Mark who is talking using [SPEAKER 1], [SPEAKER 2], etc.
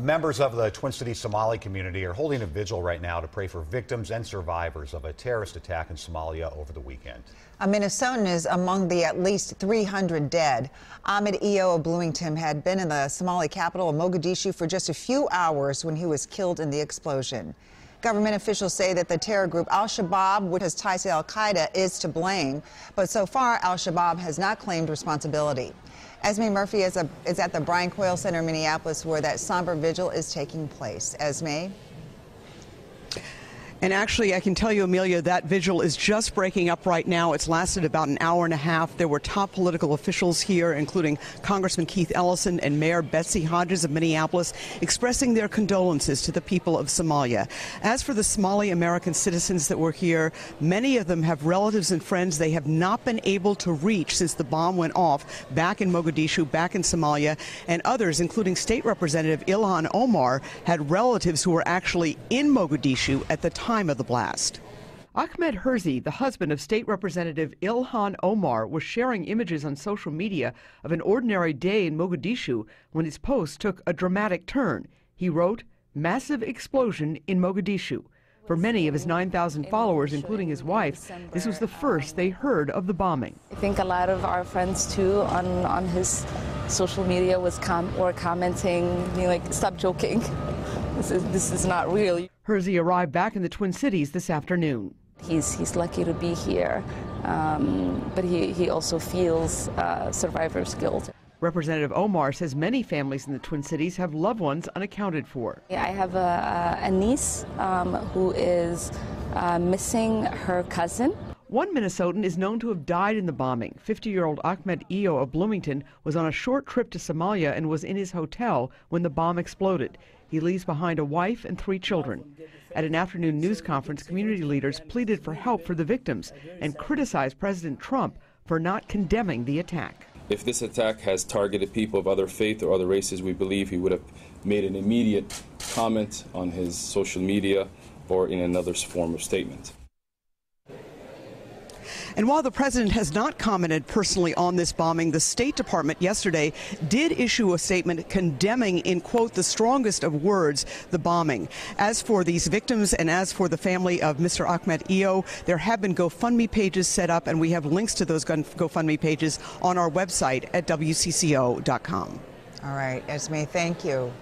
[SPEAKER 1] Members of the Twin Cities Somali community are holding a vigil right now to pray for victims and survivors of a terrorist attack in Somalia over the weekend.
[SPEAKER 2] A Minnesotan is among the at least 300 dead. Ahmed Eo of Bloomington had been in the Somali capital of Mogadishu for just a few hours when he was killed in the explosion. Government officials say that the terror group al-Shabaab, which has ties to al-Qaeda, is to blame. But so far, al-Shabaab has not claimed responsibility. Esme Murphy is at the Brian Coyle Center in Minneapolis, where that somber vigil is taking place. Esme?
[SPEAKER 3] And actually, I can tell you, Amelia, that vigil is just breaking up right now. It's lasted about an hour and a half. There were top political officials here, including Congressman Keith Ellison and Mayor Betsy Hodges of Minneapolis, expressing their condolences to the people of Somalia. As for the Somali American citizens that were here, many of them have relatives and friends they have not been able to reach since the bomb went off back in Mogadishu, back in Somalia, and others, including State Representative Ilhan Omar, had relatives who were actually in Mogadishu at the time of the blast.
[SPEAKER 4] Ahmed Herzi, the husband of State Representative Ilhan Omar, was sharing images on social media of an ordinary day in Mogadishu when his post took a dramatic turn. He wrote, "Massive explosion in Mogadishu." For many of his 9,000 followers, including his wife, this was the first they heard of the bombing.
[SPEAKER 5] I think a lot of our friends, too, on his social media were commenting, like, stop joking. This is not real.
[SPEAKER 4] Herzi arrived back in the Twin Cities this afternoon.
[SPEAKER 5] He's lucky to be here, but he also feels survivor's guilt.
[SPEAKER 4] Representative Omar says many families in the Twin Cities have loved ones unaccounted for.
[SPEAKER 5] I have a niece who is missing her cousin.
[SPEAKER 4] One Minnesotan is known to have died in the bombing. 50-year-old Ahmed Eo of Bloomington was on a short trip to Somalia and was in his hotel when the bomb exploded. He leaves behind a wife and 3 children. At an afternoon news conference, community leaders pleaded for help for the victims and criticized President Trump for not condemning the attack.
[SPEAKER 6] If this attack has targeted people of other faith or other races, we believe he would have made an immediate comment on his social media or in another form of statement.
[SPEAKER 3] And while the president has not commented personally on this bombing, the State Department yesterday did issue a statement condemning, in quote, the strongest of words, the bombing. As for these victims and as for the family of Mr. Ahmed Eo, there have been GoFundMe pages set up, and we have links to those GoFundMe pages on our website at WCCO.com.
[SPEAKER 2] All right, Esme, thank you.